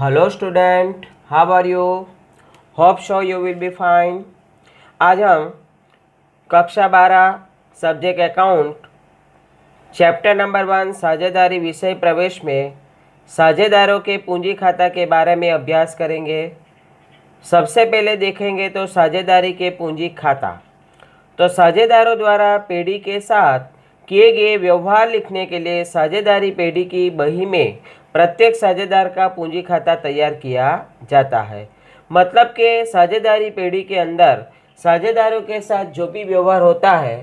Hello student, how are you? Hope so you will be fine. आज हम कक्षा 12 subject account chapter number 1 साझेदारी विषय प्रवेश में साझेदारों के पूंजी खाता के बारे में अभ्यास करेंगे। सबसे पहले देखेंगे तो साझेदारी के पूंजी खाता। तो साझेदारों द्वारा पेढ़ी के साथ किए गए व्यवहार लिखने के लिए साझेदारी पेढ़ी की बही में प्रत्येक साझेदार का पूंजी खाता तैयार किया जाता है। मतलब कि साझेदारी पेढ़ी के अंदर साझेदारों के साथ जो भी व्यवहार होता है,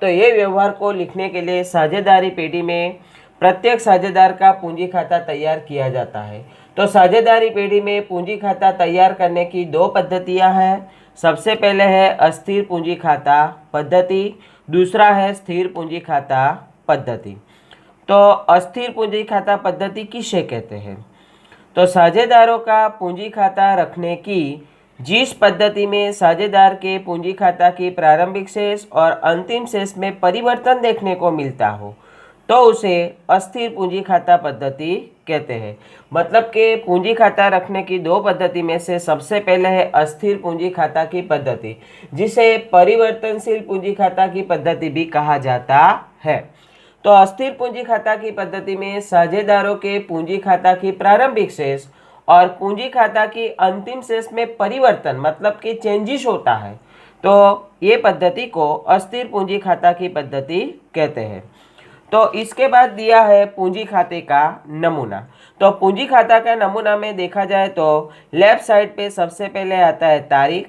तो ये व्यवहार को लिखने के लिए साझेदारी पेढ़ी में प्रत्येक साझेदार का पूंजी खाता तैयार किया जाता है। तो साझेदारी पेढ़ी में पूंजी खाता तैयार करने की दो पद्धतियां हैं। सबसे पहले है अस्थिर पूंजी खाता पद्धति, दूसरा है स्थिर पूंजी खाता पद्धति। तो अस्थिर पूंजी खाता पद्धति किसे कहते हैं? तो साझेदारों का पूंजी खाता रखने की जिस पद्धति में साझेदार के पूंजी खाता की प्रारंभिक शेष और अंतिम शेष में परिवर्तन देखने को मिलता हो, तो उसे अस्थिर पूंजी खाता पद्धति कहते हैं। मतलब कि पूंजी खाता रखने की दो पद्धति में से सबसे पहले है अस्थिर पूंजी खाता की पद्धति, जिसे परिवर्तनशील पूंजी खाता की पद्धति भी कहा जाता है। तो अस्थिर पूंजी खाता की पद्धति में साझेदारों के पूंजी खाता की प्रारंभिक शेष और पूंजी खाता की अंतिम शेष में परिवर्तन मतलब कि चेंजिस होता है, तो ये पद्धति को अस्थिर पूंजी खाता की पद्धति कहते हैं। तो इसके बाद दिया है पूंजी खाते का नमूना। तो पूंजी खाता का नमूना में देखा जाए तो लेफ्ट साइड पे सबसे पहले आता है तारीख,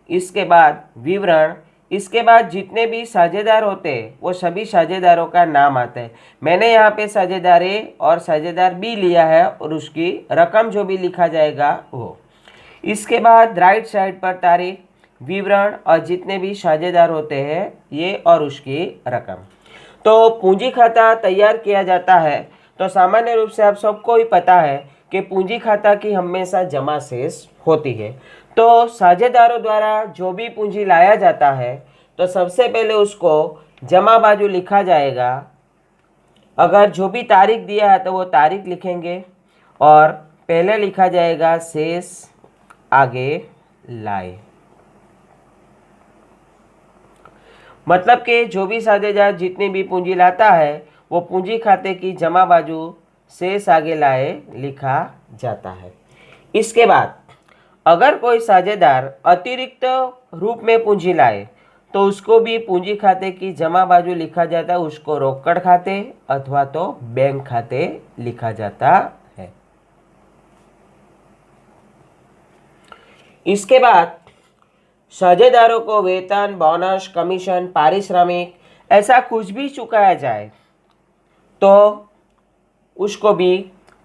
इसके बाद विवरण, इसके बाद जितने भी साझेदार होते हैं वो सभी साझेदारों का नाम आता है। मैंने यहाँ पे साझेदार ए और साझेदार बी लिया है और उसकी रकम जो भी लिखा जाएगा वो। इसके बाद राइट साइड पर तारीख, विवरण और जितने भी साझेदार होते हैं ये और उसकी रकम। तो पूंजी खाता तैयार किया जाता है तो सामान्य रूप से आप सबको ही पता है कि पूंजी खाता की हमेशा जमा शेष होती है। तो साझेदारों द्वारा जो भी पूंजी लाया जाता है तो सबसे पहले उसको जमा बाजू लिखा जाएगा। अगर जो भी तारीख दिया है तो वो तारीख लिखेंगे और पहले लिखा जाएगा शेष, आगे लाए। मतलब कि जो भी साझेदार जितनी भी पूंजी लाता है वो पूंजी खाते की जमा बाजू शेष आगे लाए लिखा जाता है। इसके बाद अगर कोई साझेदार अतिरिक्त रूप में पूंजी लाए तो उसको भी पूंजी खाते की जमा बाजू लिखा जाता है, उसको रोकड़ खाते अथवा तो बैंक खाते लिखा जाता है। इसके बाद साझेदारों को वेतन, बोनस, कमीशन, पारिश्रमिक ऐसा कुछ भी चुकाया जाए तो उसको भी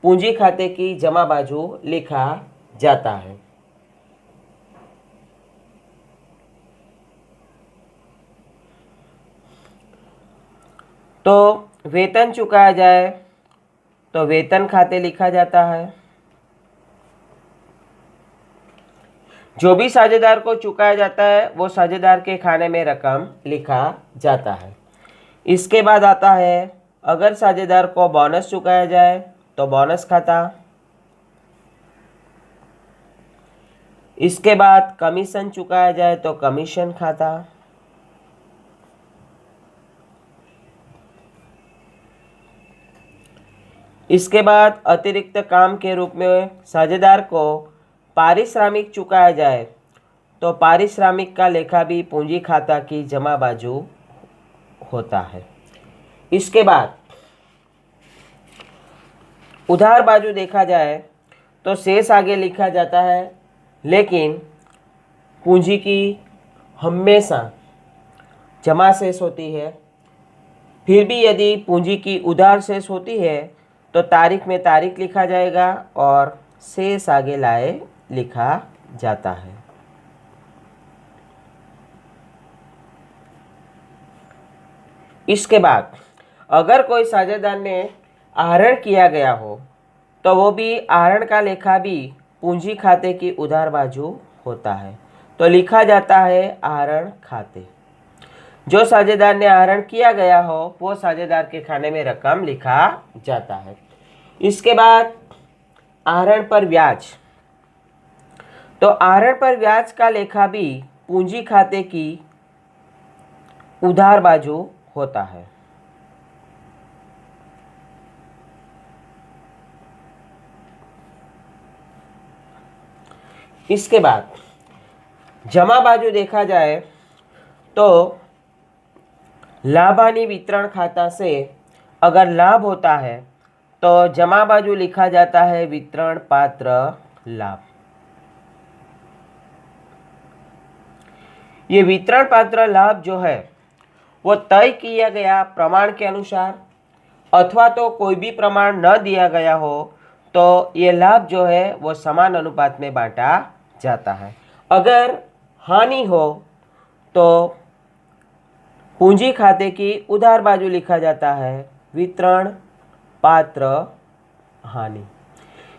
पूंजी खाते की जमा बाजू लिखा जाता है। तो वेतन चुकाया जाए तो वेतन खाते लिखा जाता है। जो भी साझेदार को चुकाया जाता है वो साझेदार के खाने में रकम लिखा जाता है। इसके बाद आता है अगर साझेदार को बोनस चुकाया जाए तो बोनस खाता। इसके बाद कमीशन चुकाया जाए तो कमीशन खाता। इसके बाद अतिरिक्त काम के रूप में साझेदार को पारिश्रमिक चुकाया जाए तो पारिश्रमिक का लेखा भी पूंजी खाता की जमा बाजू होता है। इसके बाद उधार बाजू देखा जाए तो शेष आगे लिखा जाता है, लेकिन पूंजी की हमेशा जमा शेष होती है। फिर भी यदि पूंजी की उधार शेष होती है तो तारीख में तारीख लिखा जाएगा और शेष आगे लाए लिखा जाता है। इसके बाद अगर कोई साझेदार ने आहरण किया गया हो तो वो भी आहरण का लेखा भी पूंजी खाते की उधार बाजू होता है, तो लिखा जाता है आहरण खाते। जो साझेदार ने आहरण किया गया हो वो साझेदार के खाने में रकम लिखा जाता है। इसके बाद आहरण पर ब्याज। तो आहरण पर ब्याज का लेखा भी पूंजी खाते की उधार बाजू होता है। इसके बाद जमा बाजू देखा जाए तो लाभ हानि वितरण खाता से अगर लाभ होता है तो जमा बाजू लिखा जाता है वितरण पात्र लाभ। ये वितरण पात्र लाभ जो है वो तय किया गया प्रमाण के अनुसार अथवा तो कोई भी प्रमाण न दिया गया हो तो ये लाभ जो है वो समान अनुपात में बांटा जाता है। अगर हानि हो तो पूंजी खाते की उधार बाजू लिखा जाता है वितरण पात्र हानि।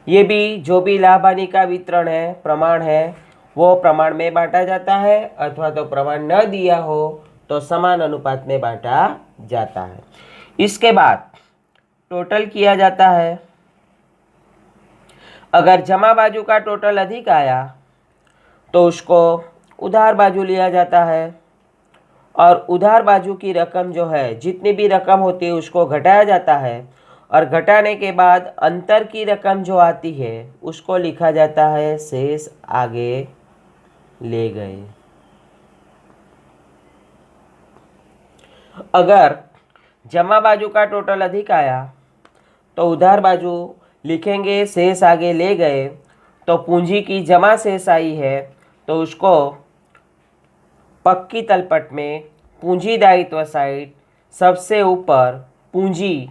ये भी जो भी लाभ हानि का वितरण है प्रमाण है वो प्रमाण में बांटा जाता है अथवा तो प्रमाण न दिया हो तो समान अनुपात में बांटा जाता है। इसके बाद टोटल किया जाता है। अगर जमा बाजू का टोटल अधिक आया तो उसको उधार बाजू लिया जाता है और उधार बाजू की रकम जो है जितनी भी रकम होती है उसको घटाया जाता है और घटाने के बाद अंतर की रकम जो आती है उसको लिखा जाता है शेष आगे ले गए। अगर जमा बाजू का टोटल अधिक आया तो उधार बाजू लिखेंगे शेष आगे ले गए। तो पूंजी की जमा शेष आई है तो उसको पक्की तलपट में पूंजी दायित्व साइड सबसे ऊपर पूंजी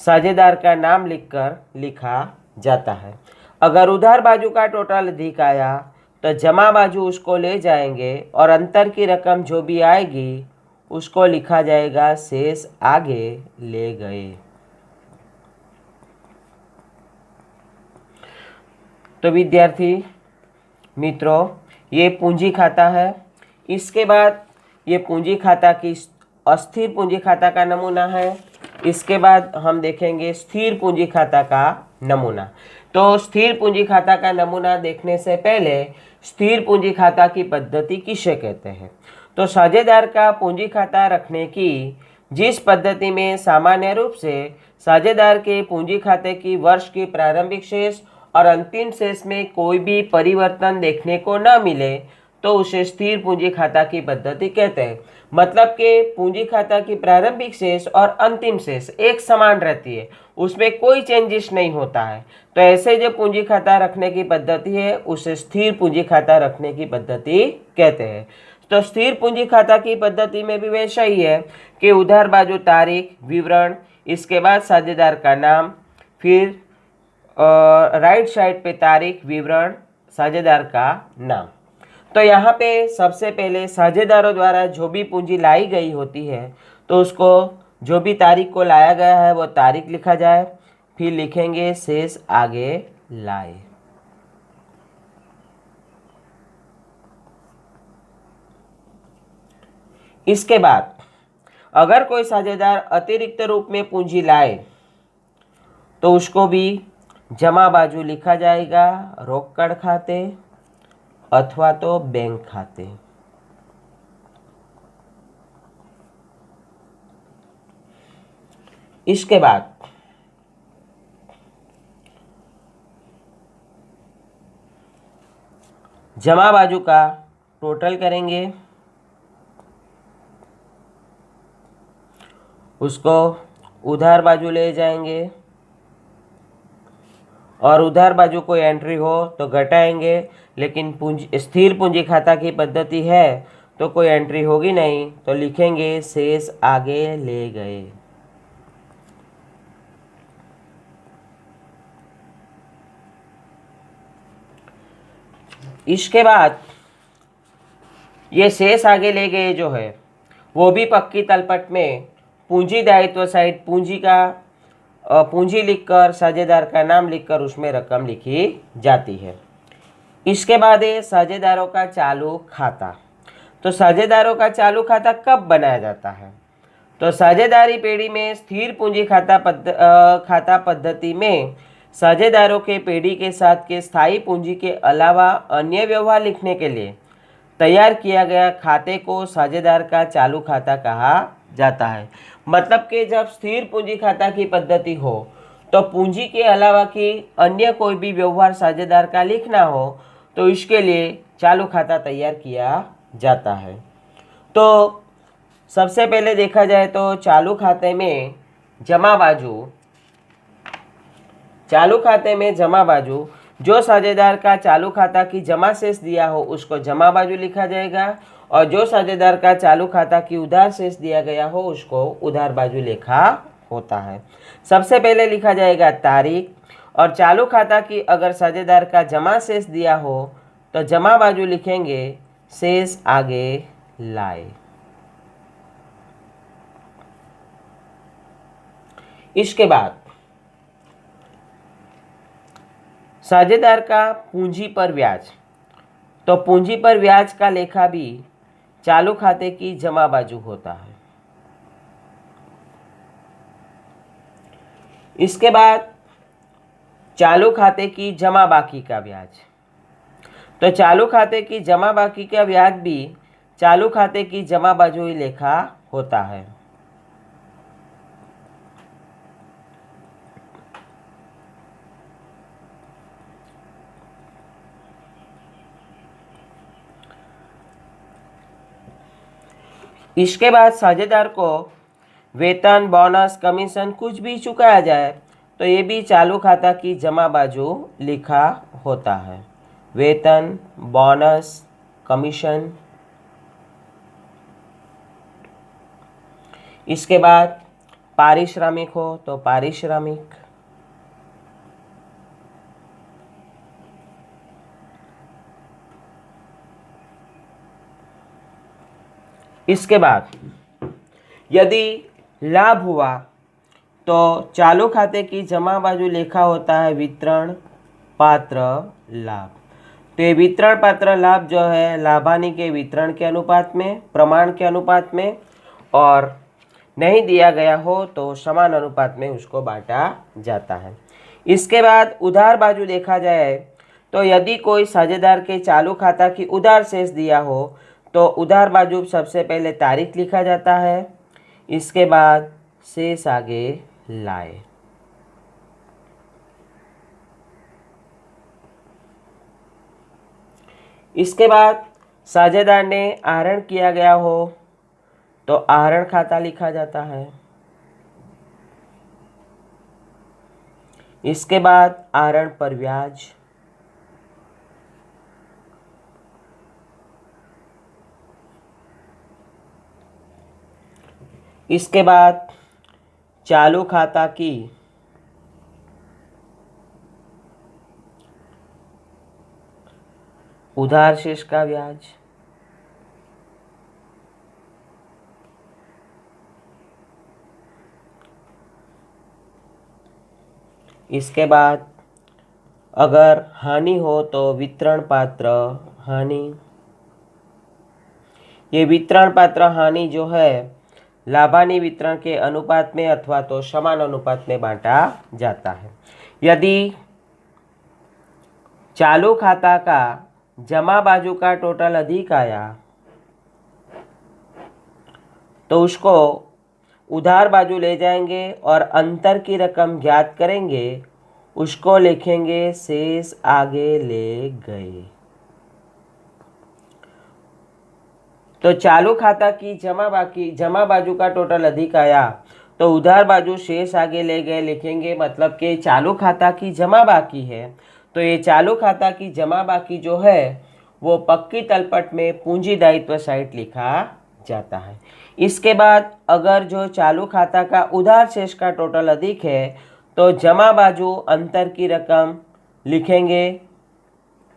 साझेदार का नाम लिखकर लिखा जाता है। अगर उधार बाजू का टोटल अधिक आया तो जमा बाजू उसको ले जाएंगे और अंतर की रकम जो भी आएगी उसको लिखा जाएगा शेष आगे ले गए। तो विद्यार्थी मित्रों ये पूंजी खाता है। इसके बाद ये पूंजी खाता की अस्थिर पूंजी खाता का नमूना है। इसके बाद हम देखेंगे स्थिर पूंजी खाता का नमूना। तो स्थिर पूंजी खाता का नमूना देखने से पहले स्थिर पूंजी खाता की पद्धति किसे कहते हैं। तो साझेदार का पूंजी खाता रखने की जिस पद्धति में सामान्य रूप से साझेदार के पूंजी खाते की वर्ष की प्रारंभिक शेष और अंतिम शेष में कोई भी परिवर्तन देखने को न मिले तो उसे स्थिर पूंजी खाता की पद्धति कहते हैं। मतलब कि पूंजी खाता की प्रारंभिक शेष और अंतिम शेष एक समान रहती है, उसमें कोई चेंजेस नहीं होता है। तो ऐसे जो पूंजी खाता रखने की पद्धति है उसे स्थिर पूंजी खाता रखने की पद्धति कहते हैं। तो स्थिर पूंजी खाता की पद्धति में भी वैसा ही है कि उधार बाजू तारीख विवरण, इसके बाद साझेदार का नाम, फिर राइट साइड पे तारीख विवरण साझेदार का नाम। तो यहाँ पे सबसे पहले साझेदारों द्वारा जो भी पूंजी लाई गई होती है तो उसको जो भी तारीख को लाया गया है वो तारीख लिखा जाए, फिर लिखेंगे शेष आगे लाए। इसके बाद अगर कोई साझेदार अतिरिक्त रूप में पूंजी लाए तो उसको भी जमा बाजू लिखा जाएगा रोकड़ खाते अथवा तो बैंक खाते। इसके बाद जमा बाजू का टोटल करेंगे, उसको उधार बाजू ले जाएंगे और उधार बाजू कोई एंट्री हो तो घटाएंगे, लेकिन पूंजी स्थिर पूंजी खाता की पद्धति है तो कोई एंट्री होगी नहीं तो लिखेंगे शेष आगे ले गए। इसके बाद ये शेष आगे ले गए जो है वो भी पक्की तलपट में पूंजी दायित्व साइड पूंजी लिखकर साझेदार का नाम लिखकर उसमें रकम लिखी जाती है। इसके बाद है साझेदारों का चालू खाता। तो साझेदारों का चालू खाता कब बनाया जाता है। तो साझेदारी पेढ़ी में स्थिर पूंजी खाता पद्धति में साझेदारों के पेटी के साथ के स्थायी पूंजी के अलावा अन्य व्यवहार लिखने के लिए तैयार किया गया खाते को साझेदार का चालू खाता कहा जाता है। मतलब कि जब स्थिर पूंजी खाता की पद्धति हो तो पूंजी के अलावा की अन्य कोई भी व्यवहार साझेदार का लिखना हो तो इसके लिए चालू खाता तैयार किया जाता है। तो सबसे पहले देखा जाए तो चालू खाते में जमा बाजू जो साझेदार का चालू खाता की जमा शेष दिया हो उसको जमा बाजू लिखा जाएगा और जो साझेदार का चालू खाता की उधार शेष दिया गया हो उसको उधार बाजू लिखा होता है। सबसे पहले लिखा जाएगा तारीख, और चालू खाता की अगर साझेदार का जमा शेष दिया हो तो जमा बाजू लिखेंगे, शेष आगे लाए। इसके बाद साझेदार का पूंजी पर ब्याज, तो पूंजी पर ब्याज का लेखा भी चालू खाते की जमा बाजू होता है। इसके बाद चालू खाते की जमा बाकी का ब्याज, तो चालू खाते की जमा बाकी का ब्याज भी चालू खाते की जमा बाजू ही लेखा होता है। इसके बाद साझेदार को वेतन, बोनस, कमीशन कुछ भी चुकाया जाए तो ये भी चालू खाता की जमा बाजू लिखा होता है। वेतन, बोनस, कमीशन। इसके बाद पारिश्रमिक हो तो पारिश्रमिक। इसके बाद यदि लाभ हुआ तो चालू खाते की जमा बाजू लिखा होता है वितरण पात्र लाभ। तो ये वितरण पात्र लाभ जो है लाभानी के वितरण के अनुपात में, प्रमाण के अनुपात में, और नहीं दिया गया हो तो समान अनुपात में उसको बांटा जाता है। इसके बाद उधार बाजू देखा जाए तो यदि कोई साझेदार के चालू खाता की उधार शेष दिया हो तो उधार बाजू सबसे पहले तारीख लिखा जाता है, इसके बाद शेष आगे लाए। इसके बाद साझेदार ने आहरण किया गया हो तो आहरण खाता लिखा जाता है। इसके बाद आहरण पर ब्याज। इसके बाद चालू खाता की उधार शेष का ब्याज। इसके बाद अगर हानि हो तो वितरण पात्र हानि। ये वितरण पात्र हानि जो है लाभानी वितरण के अनुपात में अथवा तो समान अनुपात में बांटा जाता है। यदि चालू खाता का जमा बाजू का टोटल अधिक आया तो उसको उधार बाजू ले जाएंगे और अंतर की रकम ज्ञात करेंगे, उसको लिखेंगे शेष आगे ले गए। तो चालू खाता की जमा बाजू का टोटल अधिक आया तो उधार बाजू शेष आगे ले गए लिखेंगे। मतलब कि चालू खाता की जमा बाकी है तो ये चालू खाता की जमा बाकी जो है वो पक्की तलपट में पूंजी दायित्व साइट लिखा जाता है। इसके बाद अगर जो चालू खाता का उधार शेष का टोटल अधिक है तो जमा बाजू अंतर की रकम लिखेंगे,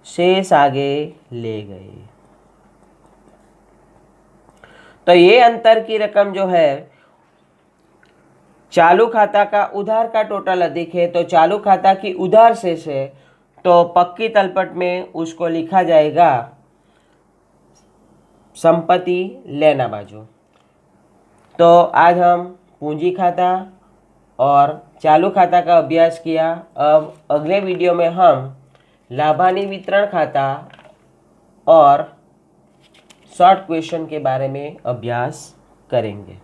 शेष आगे ले गए। तो ये अंतर की रकम जो है चालू खाता का उधार का टोटल अधिक है तो चालू खाता की उधार शेष है तो पक्की तलपट में उसको लिखा जाएगा संपत्ति लेना बाजू। तो आज हम पूंजी खाता और चालू खाता का अभ्यास किया। अब अगले वीडियो में हम लाभानी वितरण खाता और शॉर्ट क्वेश्चन के बारे में अभ्यास करेंगे।